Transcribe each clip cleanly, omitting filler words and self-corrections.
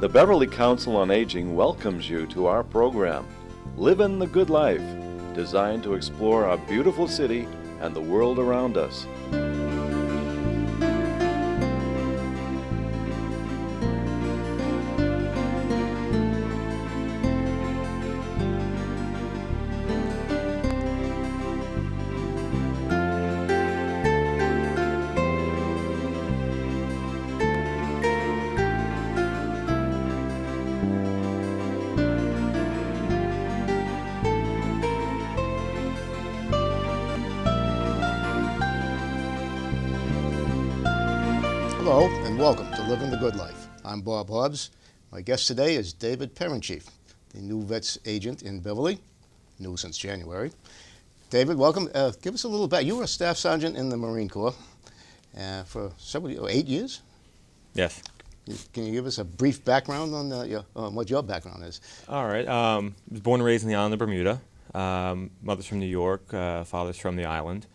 The Beverly Council on Aging welcomes you to our program, Livin' the Good Life, designed to explore our beautiful city and the world around us. Hello and welcome to Livin' the Good Life. I'm Bob Hobbs. My guest today is David Perinchief, the new vets agent in Beverly, new since January. David, welcome. Give us a little back. You were a staff sergeant in the Marine Corps for 8 years? Yes. Can you give us a brief background on what your background is? All right. I was born and raised in the island of Bermuda. Mother's from New York, father's from the island.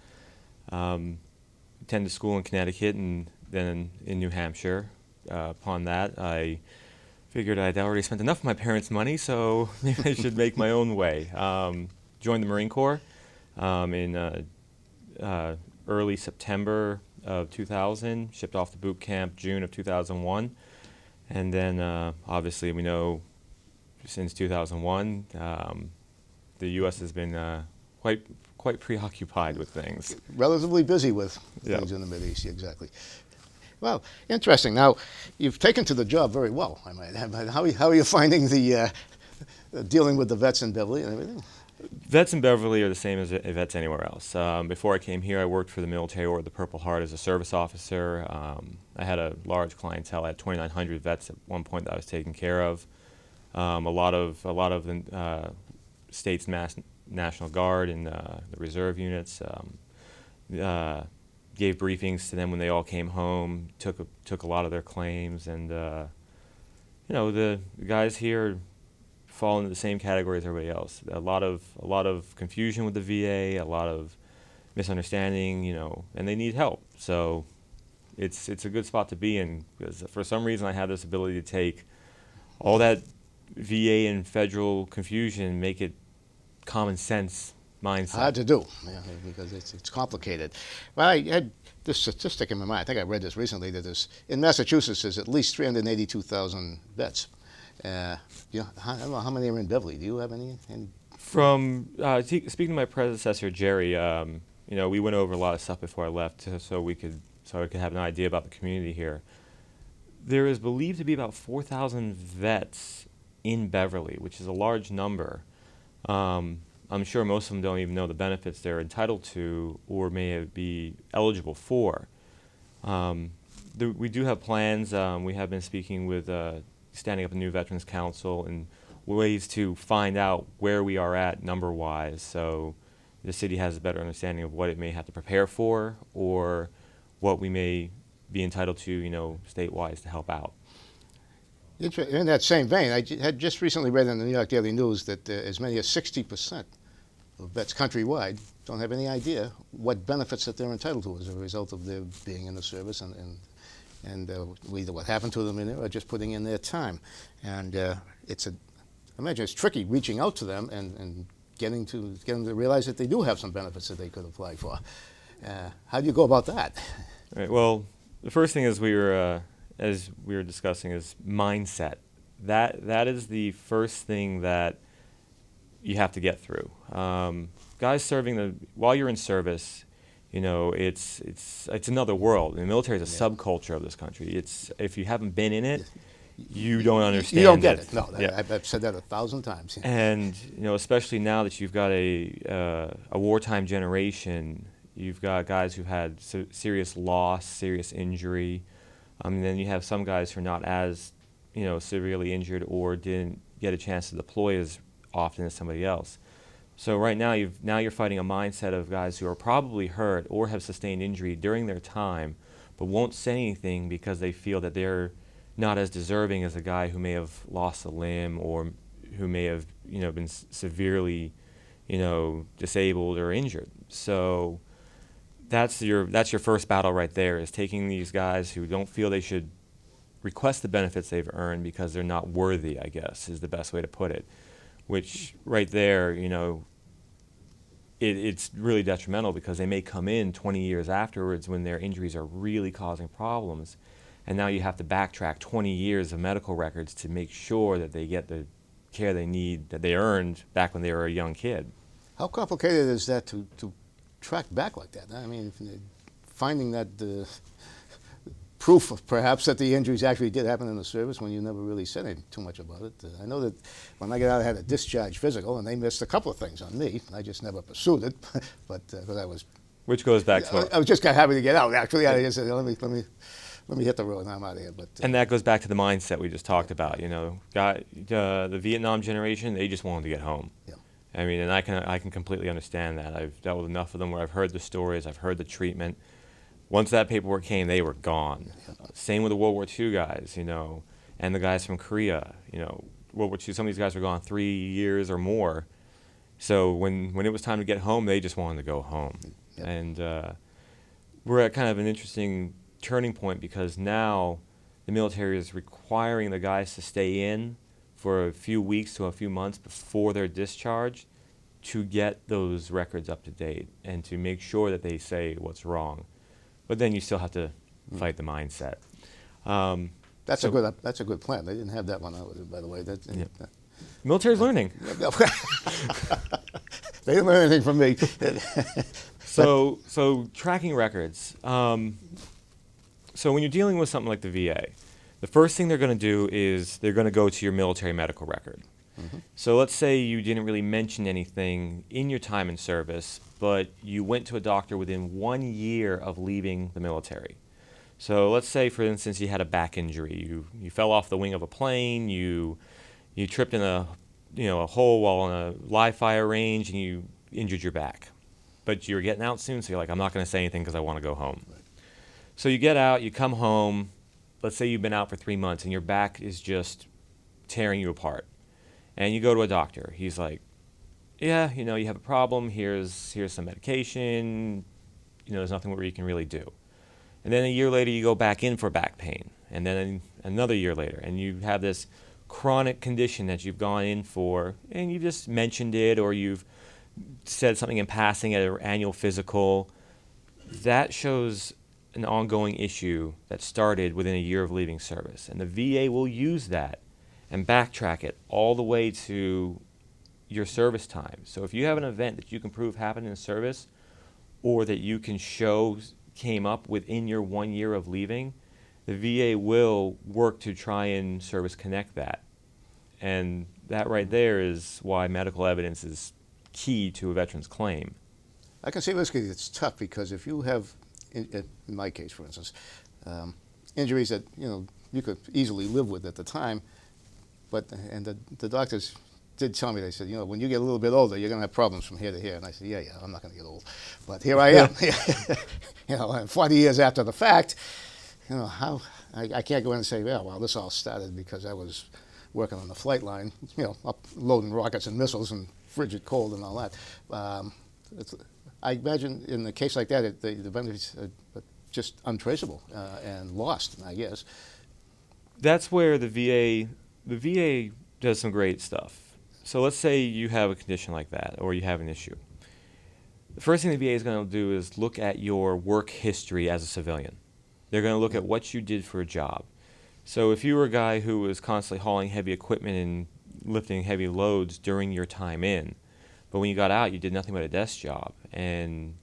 Attended school in Connecticut and then in New Hampshire. Upon that, I figured I'd already spent enough of my parents' money, so maybe I should make my own way. Joined the Marine Corps in early September of 2000, shipped off to boot camp June of 2001, and then obviously we know since 2001 the U.S. has been quite preoccupied with things. Relatively busy with things in the Mideast, exactly. Well, interesting. Now, you've taken to the job very well, I might add. How are you finding the dealing with the vets in Beverly and everything? Vets in Beverly are the same as vets anywhere else. Before I came here, I worked for the military or the Purple Heart as a service officer. I had a large clientele. I had 2,900 vets at one point that I was taking care of. A lot of the state's National Guard and the reserve units. Gave briefings to them when they all came home. Took a lot of their claims, and the guys here fall into the same category as everybody else. A lot of confusion with the VA, a lot of misunderstanding, and they need help. So it's a good spot to be in, because for some reason I have this ability to take all that VA and federal confusion, make it common sense mindset. Hard to do, because it's complicated. Well, I had this statistic in my mind. I think I read this recently, that in Massachusetts there's at least 382,000 vets. I don't know how many are in Beverly. Do you have any? From speaking to my predecessor Jerry, we went over a lot of stuff before I left, so I could have an idea about the community here. There is believed to be about 4,000 vets in Beverly, which is a large number. I'm sure most of them don't even know the benefits they're entitled to or may be eligible for. We do have plans. We have been speaking with standing up a new Veterans Council and ways to find out where we are at number-wise, so the city has a better understanding of what it may have to prepare for or what we may be entitled to, state-wise to help out. In that same vein, I had just recently read in the New York Daily News that as many as 60% of vets countrywide don't have any idea what benefits that they're entitled to as a result of their being in the service and either what happened to them in there or just putting in their time. And I imagine it's tricky reaching out to them and getting them to realize that they do have some benefits that they could apply for. How do you go about that? Right. Well, the first thing as we were discussing is mindset. That is the first thing that you have to get through. Guys serving while you're in service, it's another world. The military is a subculture of this country. If you haven't been in it, you don't understand. You don't get it. No, I've said that 1,000 times. And especially now that you've got a wartime generation, you've got guys who've had serious loss, serious injury. And then you have some guys who are not as severely injured or didn't get a chance to deploy as often as somebody else. So right now you're fighting a mindset of guys who are probably hurt or have sustained injury during their time, but won't say anything because they feel that they're not as deserving as a guy who may have lost a limb or who may have been severely disabled or injured. So that's your first battle right there, is taking these guys who don't feel they should request the benefits they've earned because they're not worthy, I guess, is the best way to put it. Which right there, you know, it's really detrimental because they may come in 20 years afterwards when their injuries are really causing problems. And now you have to backtrack 20 years of medical records to make sure that they get the care they need that they earned back when they were a young kid. How complicated is that to track back like that? I mean, finding that proof, perhaps, that the injuries actually did happen in the service when you never really said too much about it. I know that when I got out, I had a discharge physical, and they missed a couple of things on me. I just never pursued it, but because I was. Which goes back to I was just kind of happy to get out. Actually, I just said, let me hit the road, and I'm out of here. But and that goes back to the mindset we just talked about. You know, the Vietnam generation, they just wanted to get home. Yeah. I mean, and I can completely understand that. I've dealt with enough of them where I've heard the stories, I've heard the treatment. Once that paperwork came, they were gone. Same with the World War II guys, you know, and the guys from Korea. You know, World War II, some of these guys were gone 3 years or more. So when it was time to get home, they just wanted to go home. Yep. And we're at kind of an interesting turning point because now the military is requiring the guys to stay in for a few weeks to a few months before they're discharged to get those records up to date and to make sure that they say what's wrong. But then you still have to fight the mindset. that's a good plan. They didn't have that one, by the way. Military's learning. They didn't learn anything from me. So tracking records. So when you're dealing with something like the VA, the first thing they're going to do is they're going to go to your military medical record. Mm-hmm. So let's say you didn't really mention anything in your time in service, but you went to a doctor within 1 year of leaving the military. So let's say, for instance, you had a back injury. You fell off the wing of a plane. You tripped in a hole while on a live fire range, and you injured your back. But you're getting out soon, so you're like, I'm not going to say anything because I want to go home. Right. So you get out, you come home. Let's say you've been out for 3 months, and your back is just tearing you apart. And you go to a doctor. He's like, yeah, you have a problem. Here's some medication. There's nothing where you can really do. And then a year later, you go back in for back pain. And then another year later, and you have this chronic condition that you've gone in for, and you just mentioned it, or you've said something in passing at an annual physical. That shows an ongoing issue that started within a year of leaving service. And the VA will use that and backtrack it all the way to your service time. So if you have an event that you can prove happened in service, or that you can show came up within your 1 year of leaving, the VA will work to try and service connect that. And that right there is why medical evidence is key to a veteran's claim. I can see basically it's tough because if you have, in my case, for instance, injuries that you could easily live with at the time, and the doctors did tell me, they said, when you get a little bit older, you're going to have problems from here to here. And I said, yeah, I'm not going to get old. But here I am, and 40 years after the fact, how I can't go in and say, yeah, well, this all started because I was working on the flight line, up loading rockets and missiles and frigid cold and all that. I imagine in a case like that, the benefits are just untraceable and lost, I guess. That's where the VA does some great stuff. So let's say you have a condition like that, or you have an issue. The first thing the VA is going to do is look at your work history as a civilian. They're going to look at what you did for a job. So if you were a guy who was constantly hauling heavy equipment and lifting heavy loads during your time in, but when you got out, you did nothing but a desk job, and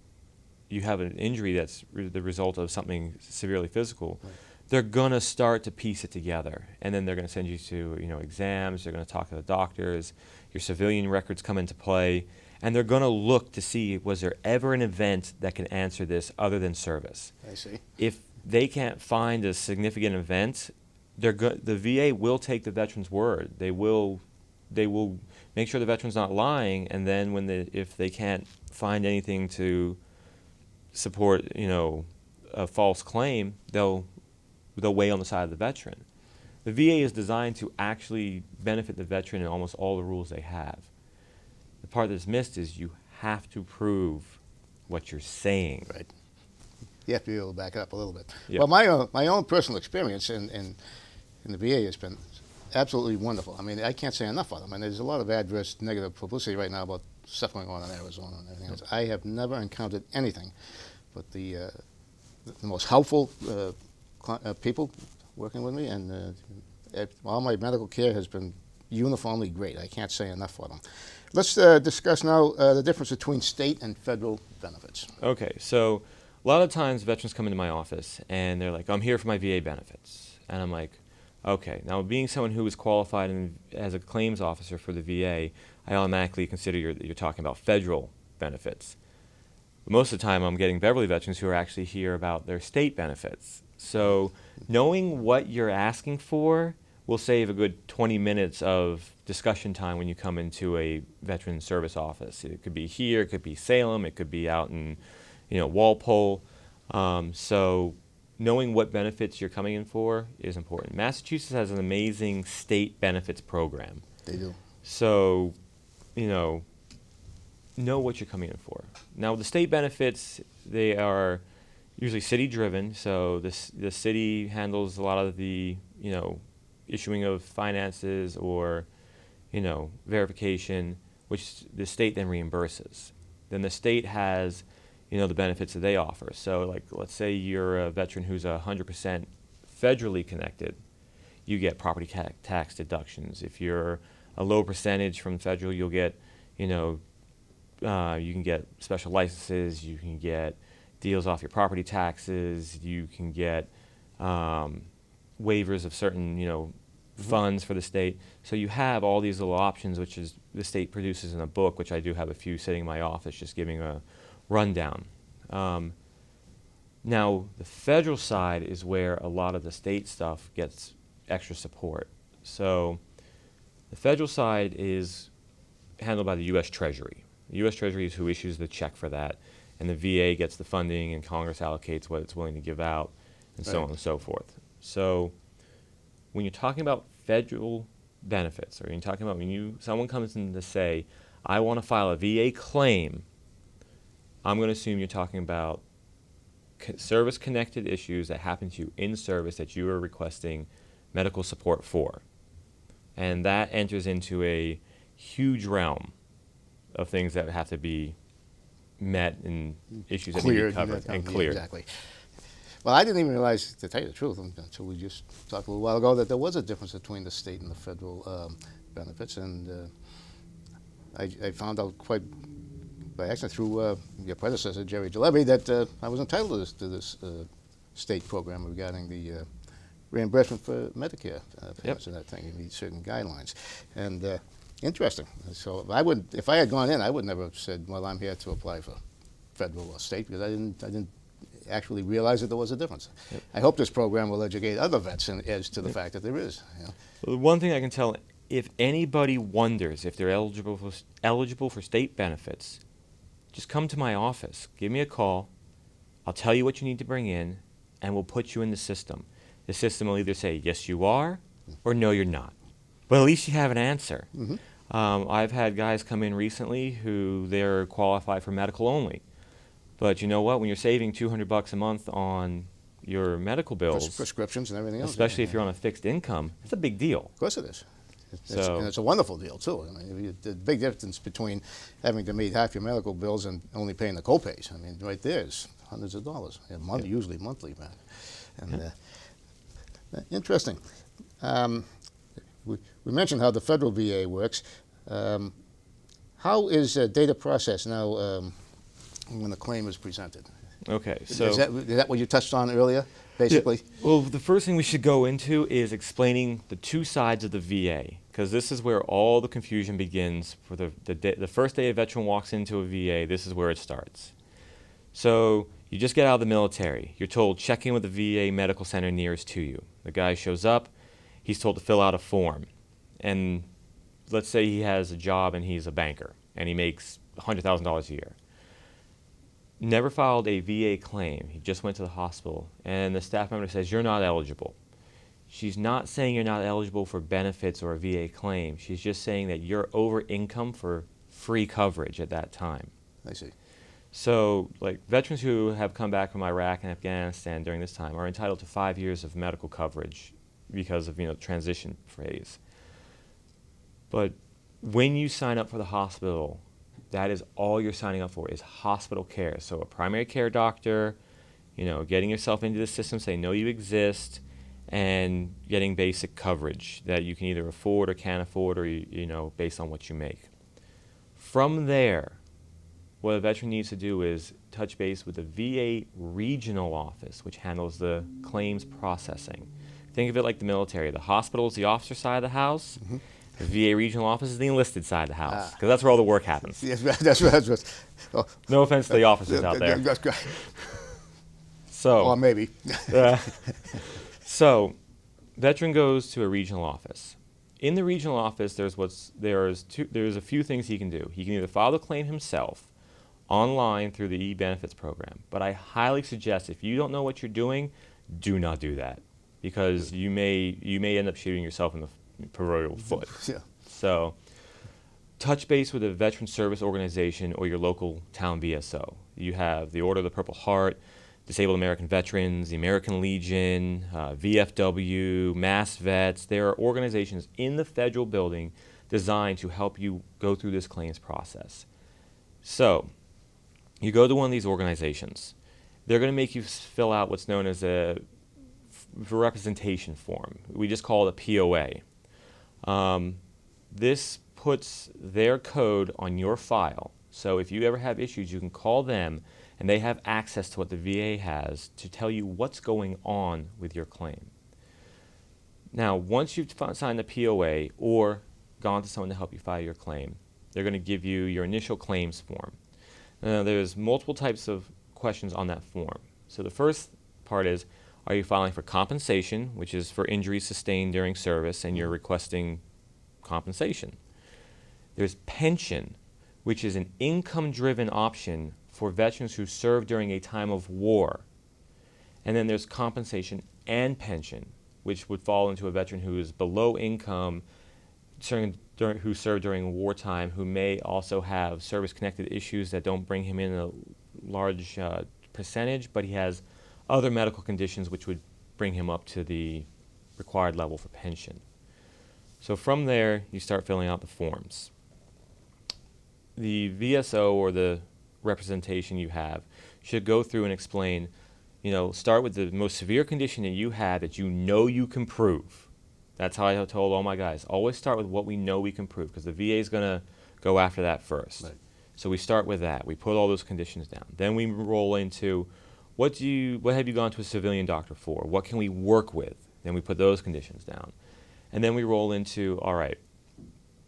you have an injury that's the result of something severely physical, right, they're going to start to piece it together. And then they're going to send you to exams. They're going to talk to the doctors. Your civilian records come into play. And they're going to look to see, was there ever an event that can answer this other than service? I see. If they can't find a significant event, the VA will take the veteran's word. They will make sure the veteran's not lying, and then if they can't find anything to support a false claim, they'll weigh on the side of the veteran. The VA is designed to actually benefit the veteran in almost all the rules they have. The part that's missed is you have to prove what you're saying. Right. You have to be able to back it up a little bit. Yep. Well, my own personal experience in in the VA has been absolutely wonderful. I mean, I can't say enough of them. And there's a lot of adverse, negative publicity right now about stuff going on in Arizona and everything else. I have never encountered anything but the most helpful people working with me, and all my medical care has been uniformly great. I can't say enough for them. Let's discuss now the difference between state and federal benefits. Okay, so a lot of times veterans come into my office and they're like, I'm here for my VA benefits. And I'm like, okay, now being someone who is qualified as a claims officer for the VA, I automatically consider you're talking about federal benefits. But most of the time I'm getting Beverly veterans who are actually here about their state benefits. So knowing what you're asking for will save a good 20 minutes of discussion time when you come into a veteran service office. It could be here, it could be Salem, it could be out in Walpole. So knowing what benefits you're coming in for is important. Massachusetts has an amazing state benefits program. They do. So, know what you're coming in for. Now, the state benefits, they are usually city-driven, so the city handles a lot of the, issuing of finances or, verification, which the state then reimburses. Then the state has, the benefits that they offer. So, like, let's say you're a veteran who's 100% federally connected, you get property tax deductions. If you're a low percentage from federal, you'll get, you can get special licenses, you can get deals off your property taxes, you can get waivers of certain, funds for the state. So you have all these little options, which is the state produces in a book, which I do have a few sitting in my office just giving a rundown. Now, the federal side is where a lot of the state stuff gets extra support. So the federal side is handled by the U.S. Treasury. The U.S. Treasury is who issues the check for that, and the VA gets the funding, and Congress allocates what it's willing to give out, and so on and so forth. So when you're talking about federal benefits, or you're talking about when someone comes in to say, I want to file a VA claim, I'm going to assume you're talking about service-connected issues that happen to you in service that you are requesting medical support for. And that enters into a huge realm of things that have to be met and issues that need to be covered and cleared. Exactly. Well, I didn't even realize, to tell you the truth, until we just talked a little while ago, that there was a difference between the state and the federal benefits, and I found out quite by accident through your predecessor, Jerry Jalebi, that I was entitled to this state program regarding the reimbursement for Medicare payments and that thing. You meet certain guidelines, and interesting. So if I had gone in, I would never have said, "Well, I'm here to apply for federal or state," because I didn't actually realize that there was a difference. Yep. I hope this program will educate other vets as to the fact that there is. Well, the one thing I can tell, if anybody wonders if they're eligible for state benefits, just come to my office. Give me a call. I'll tell you what you need to bring in, and we'll put you in the system. The system will either say, yes, you are, or no, you're not. But at least you have an answer. Mm-hmm. I've had guys come in recently who they're qualified for medical only. But you know what? When you're saving $200 a month on your medical bills, prescriptions and everything else, especially if you're on a fixed income, it's a big deal. Of course it is. And it's a wonderful deal, too. I mean, the big difference between having to meet half your medical bills and only paying the co-pays. I mean, right there is hundreds of dollars, usually monthly. And interesting. We mentioned how the federal VA works. How is data processed now when the claim is presented? Okay, so is that what you touched on earlier, basically? Yeah. Well, the first thing we should go into is explaining the two sides of the VA, because this is where all the confusion begins. For the first day a veteran walks into a VA, this is where it starts. So you just get out of the military. You're told, check in with the VA medical center nearest to you. The guy shows up. He's told to fill out a form. And let's say he has a job and he's a banker, and he makes $100,000 a year. Never filed a VA claim. He just went to the hospital, and the staff member says, you're not eligible. She's not saying you're not eligible for benefits or a VA claim. She's just saying that you're over income for free coverage at that time. I see. So, like, veterans who have come back from Iraq and Afghanistan during this time are entitled to 5 years of medical coverage because of, transition phase. But when you sign up for the hospital, that is all you're signing up for is hospital care. So a primary care doctor, getting yourself into the system so they know you exist, and getting basic coverage that you can either afford or can't afford, or, based on what you make. From there, what a veteran needs to do is touch base with the VA regional office, which handles the claims processing. Think of it like the military. The hospital is the officer side of the house. Mm-hmm. The VA regional office is the enlisted side of the house, because that's where all the work happens. Yes, that's right. Oh, no offense to the officers out there. So, or maybe. So, veteran goes to a regional office. In the regional office, there's a few things he can do. He can either file the claim himself online through the e-benefits program, but I highly suggest, if you don't know what you're doing, do not do that, because you may end up shooting yourself in the proverbial foot. Yeah. So, touch base with a veteran service organization or your local town VSO. You have the Order of the Purple Heart, Disabled American Veterans, the American Legion, VFW, Mass Vets. There are organizations in the federal building designed to help you go through this claims process. So, you go to one of these organizations. They're going to make you fill out what's known as a representation form. We just call it a POA. This puts their code on your file. So if you ever have issues, you can call them, and they have access to what the VA has to tell you what's going on with your claim. Now, once you've signed the POA or gone to someone to help you file your claim, they're going to give you your initial claims form. Now, there's multiple types of questions on that form. So the first part is, are you filing for compensation, which is for injuries sustained during service, and you're requesting compensation. There's pension, which is an income-driven option for veterans who served during a time of war. And then there's compensation and pension, which would fall into a veteran who is below income, who served during wartime, who may also have service-connected issues that don't bring him in a large percentage, but he has other medical conditions which would bring him up to the required level for pension. So from there, you start filling out the forms. The VSO, or the representation you have, should go through and explain, start with the most severe condition that you have that you know you can prove. That's how I told all my guys. Always start with what we know we can prove, because the VA is going to go after that first. Right. So we start with that. We put all those conditions down. Then we roll into, what have you gone to a civilian doctor for? What can we work with? Then we put those conditions down. And then we roll into, all right,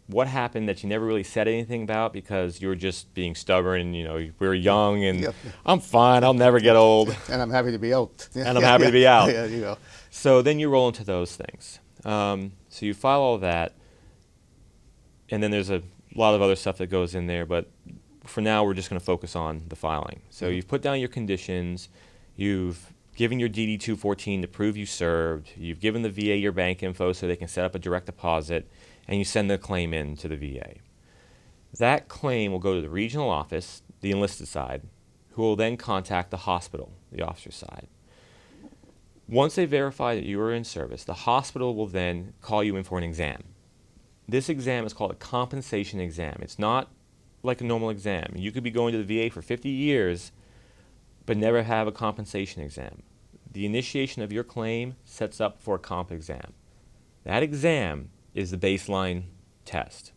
what happened that you never really said anything about because you were just being stubborn and, we were young and yep. I'm fine, I'll never get old. And I'm happy to be out. And I'm happy to be out. Yeah. So then you roll into those things. So you file all that, and then there's a lot of other stuff that goes in there, but for now we're just going to focus on the filing. So you've put down your conditions, you've given your DD-214 to prove you served, you've given the VA your bank info so they can set up a direct deposit, and you send the claim in to the VA. That claim will go to the regional office, the enlisted side, who will then contact the hospital, the officer side. Once they verify that you are in service, the hospital will then call you in for an exam. This exam is called a compensation exam. It's not like a normal exam. You could be going to the VA for 50 years but never have a compensation exam. The initiation of your claim sets up for a comp exam. That exam is the baseline test.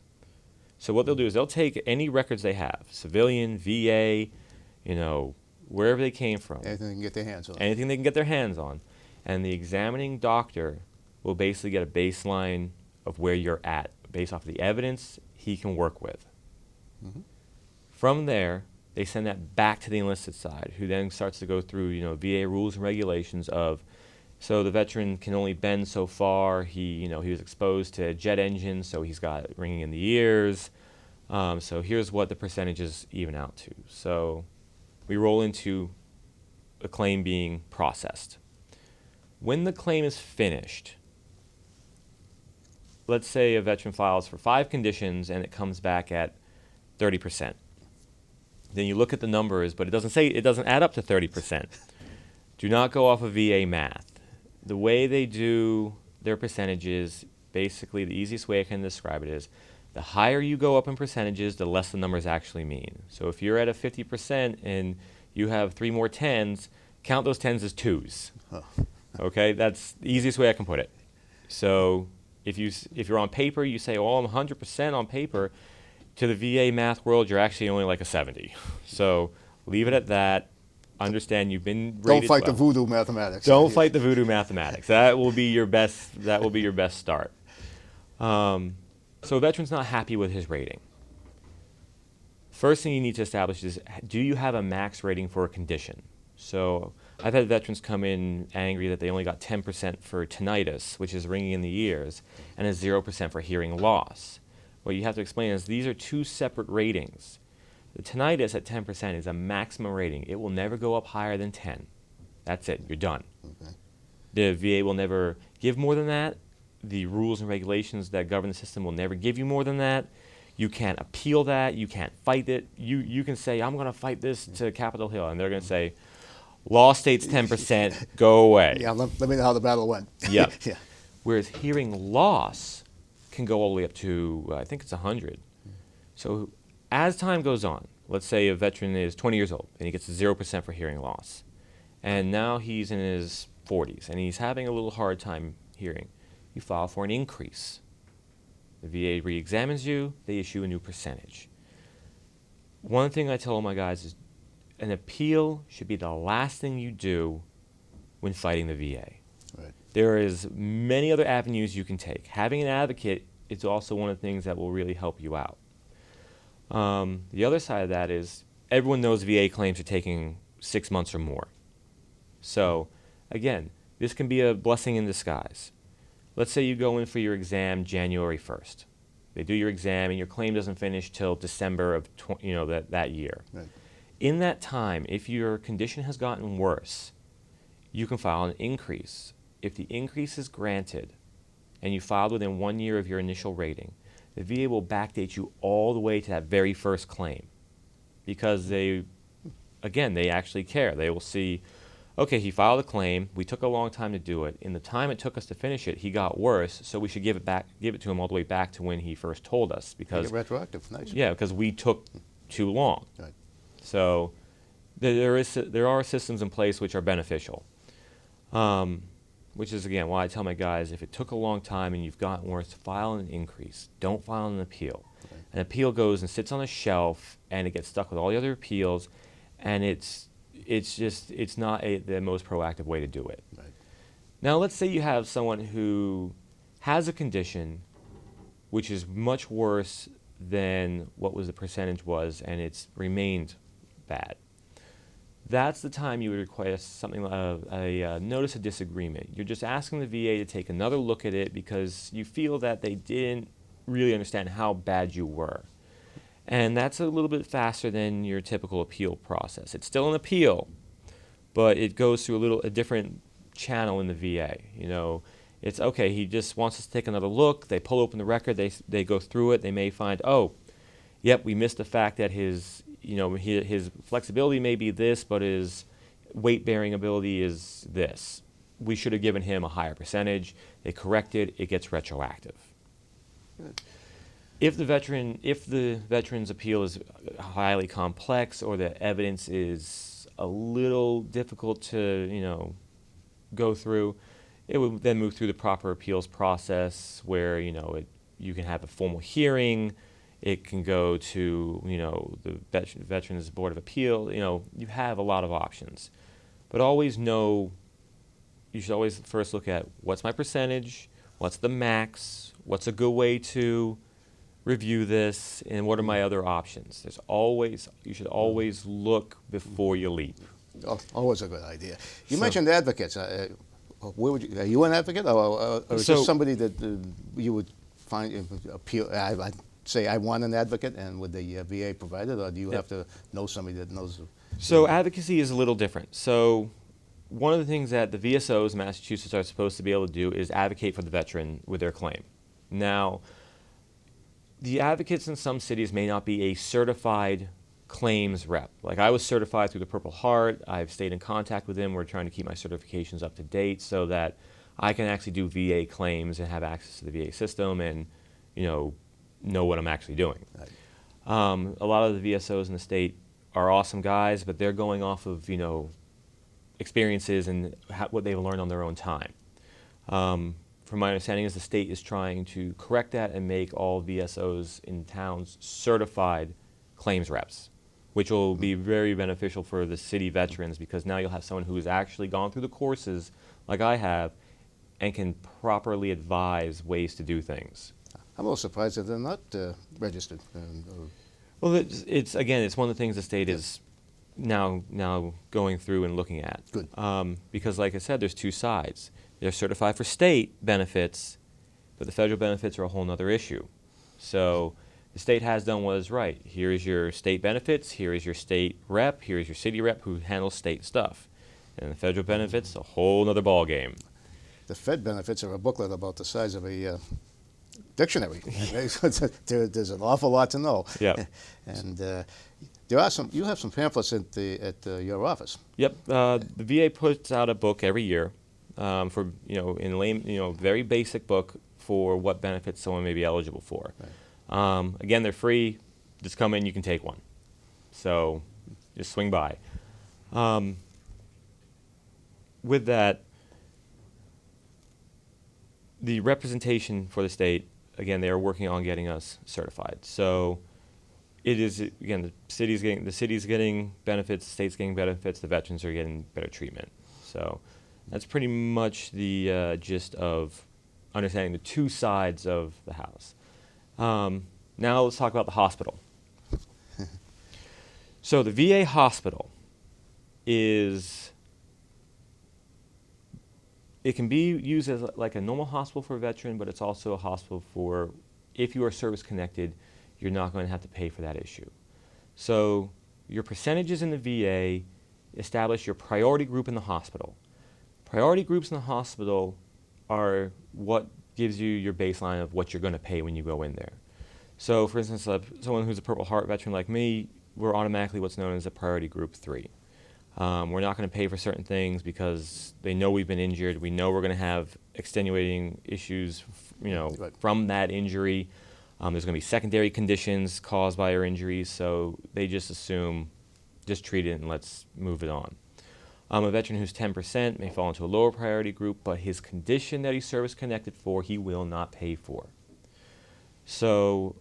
So what they'll do is they'll take any records they have, civilian, VA, wherever they came from. Anything they can get their hands on. Anything they can get their hands on. And the examining doctor will basically get a baseline of where you're at based off of the evidence he can work with. Mm-hmm. From there, they send that back to the enlisted side, who then starts to go through, VA rules and regulations of, so the veteran can only bend so far. He was exposed to jet engines, so he's got ringing in the ears. So here's what the percentages even out to. So we roll into a claim being processed. When the claim is finished, let's say a veteran files for 5 conditions and it comes back at 30%. Then you look at the numbers, but it doesn't add up to 30%. Do not go off of VA math. The way they do their percentages, basically the easiest way I can describe it is the higher you go up in percentages, the less the numbers actually mean. So if you're at a 50% and you have 3 more 10s, count those 10s as 2s. Okay, that's the easiest way I can put it. So if you're on paper, you say, oh, I'm 100% on paper. To the VA math world, you're actually only like a 70. So leave it at that. Understand you've been rated Don't fight well. the voodoo mathematics. Don't fight the voodoo mathematics. That will be your best. That will be your best start. So a veteran's not happy with his rating. First thing you need to establish is, do you have a max rating for a condition? So I've had veterans come in angry that they only got 10% for tinnitus, which is ringing in the ears, and a 0% for hearing loss. What you have to explain is these are 2 separate ratings. The tinnitus at 10% is a maximum rating. It will never go up higher than 10. That's it. You're done. Okay. The VA will never give more than that. The rules and regulations that govern the system will never give you more than that. You can't appeal that. You can't fight it. You can say, I'm going to fight this to Capitol Hill, and they're going to say, law states 10%, go away. Yeah, let me know how the battle went. Yep. Yeah. Whereas hearing loss can go all the way up to, I think it's 100. So as time goes on, let's say a veteran is 20 years old and he gets 0% for hearing loss. And now he's in his 40s and he's having a little hard time hearing. You file for an increase. The VA re-examines you, they issue a new percentage. One thing I tell all my guys is an appeal should be the last thing you do when fighting the VA. Right. There is many other avenues you can take. Having an advocate is also one of the things that will really help you out. The other side of that is everyone knows VA claims are taking 6 months or more. So again, this can be a blessing in disguise. Let's say you go in for your exam January 1st. They do your exam and your claim doesn't finish till December of that year. Right. In that time, if your condition has gotten worse, you can file an increase. If the increase is granted and you filed within 1 year of your initial rating, the VA will backdate you all the way to that very first claim because they actually care. They will see, okay, he filed a claim. We took a long time to do it. In the time it took us to finish it, he got worse, so we should give it to him all the way back to when he first told us. Because retroactive, nice. Yeah, because we took too long. Right. So there are systems in place which are beneficial. Which is, again, why I tell my guys, if it took a long time and you've gotten worse, file an increase. Don't file an appeal. Okay. An appeal goes and sits on a shelf, and it gets stuck with all the other appeals, and it's not the most proactive way to do it. Right. Now, let's say you have someone who has a condition which is much worse than what the percentage was, and it's remained bad. That's the time you would request something like a notice of disagreement. You're just asking the VA to take another look at it because you feel that they didn't really understand how bad you were. And that's a little bit faster than your typical appeal process. It's still an appeal, but it goes through a different channel in the VA. It's okay, he just wants us to take another look. They pull open the record, they go through it, they may find, oh, yep, we missed the fact that his flexibility may be this, but his weight-bearing ability is this. We should have given him a higher percentage. They correct it. It gets retroactive. Good. If the veteran's appeal is highly complex or the evidence is a little difficult to go through, it would then move through the proper appeals process where you can have a formal hearing. It can go to, the Veterans Board of Appeal. You have a lot of options. But you should always first look at what's my percentage, what's the max, what's a good way to review this, and what are my other options. You should always look before you leap. Oh, always a good idea. You mentioned advocates. Are you an advocate or just somebody that you would find appeal? Say I want an advocate, and would the VA provide it, or do you have to know somebody that knows? So advocacy is a little different. So one of the things that the VSOs in Massachusetts are supposed to be able to do is advocate for the veteran with their claim. Now, the advocates in some cities may not be a certified claims rep. Like I was certified through the Purple Heart. I've stayed in contact with them. We're trying to keep my certifications up to date so that I can actually do VA claims and have access to the VA system and, know what I'm actually doing. Right. A lot of the VSOs in the state are awesome guys, but they're going off of, experiences and what they've learned on their own time. From my understanding is the state is trying to correct that and make all VSOs in towns certified claims reps, which will be very beneficial for the city veterans because now you'll have someone who has actually gone through the courses like I have and can properly advise ways to do things. I'm a little surprised that they're not registered. Well, it's again, it's one of the things the state is now going through and looking at. Good. Because like I said, there's two sides. They're certified for state benefits, but the federal benefits are a whole other issue. So the state has done what is right. Here is your state benefits, here is your state rep, here is your city rep who handles state stuff. And the federal benefits, a whole other ball game. The Fed benefits are a booklet about the size of a dictionary. There's an awful lot to know. Yeah. And there are some. You have some pamphlets at your office. Yep. The VA puts out a book every year for in lame very basic book for what benefits someone may be eligible for. Right. Again, they're free. Just come in, you can take one. So just swing by. With that, the representation for the state, again, they are working on getting us certified. So it is, again, the city's getting benefits, the state's getting benefits, the veterans are getting better treatment. So that's pretty much the gist of understanding the two sides of the house. Now let's talk about the hospital. So the VA hospital it can be used as like a normal hospital for a veteran, but it's also a hospital for, if you are service connected, you're not going to have to pay for that issue. So your percentages in the VA establish your priority group in the hospital. Priority groups in the hospital are what gives you your baseline of what you're going to pay when you go in there. So for instance, someone who's a Purple Heart veteran like me, we're automatically what's known as a priority group 3. We're not going to pay for certain things because they know we've been injured. We know we're going to have extenuating issues, Right. from that injury. There's going to be secondary conditions caused by our injuries, so they just assume, just treat it and let's move it on. A veteran who's 10% may fall into a lower priority group, but his condition that he's service connected for, he will not pay for. So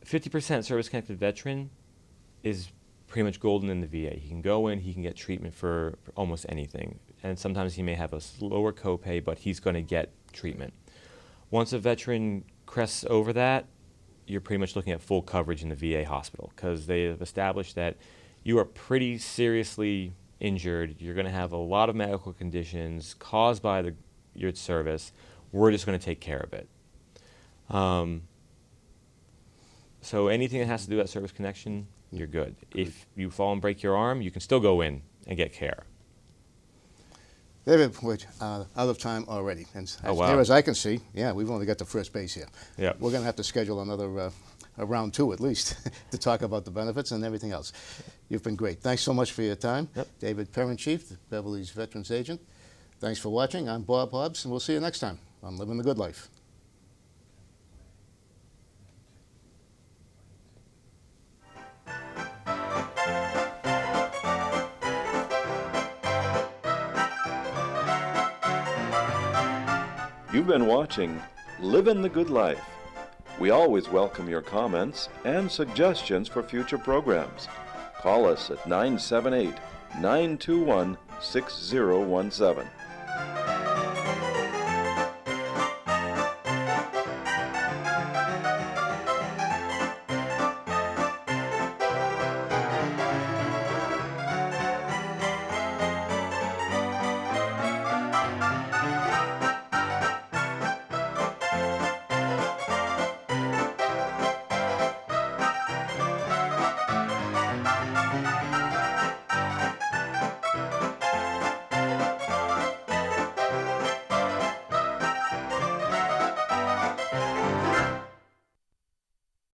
50% service connected veteran is pretty much golden in the VA. He can go in, he can get treatment for almost anything. And sometimes he may have a lower copay, but he's going to get treatment. Once a veteran crests over that, you're pretty much looking at full coverage in the VA hospital because they have established that you are pretty seriously injured. You're going to have a lot of medical conditions caused by your service. We're just going to take care of it. So anything that has to do with that service connection, you're good. If you fall and break your arm, you can still go in and get care. David, we're out of time already. And as near as I can see, we've only got the first base here. Yeah. We're going to have to schedule another a round 2 at least to talk about the benefits and everything else. You've been great. Thanks so much for your time. Yep. David Perinchief, Beverly's Veterans Agent. Thanks for watching. I'm Bob Hobbs, and we'll see you next time on Living the Good Life. You've been watching Livin' the Good Life. We always welcome your comments and suggestions for future programs. Call us at 978-921-6017.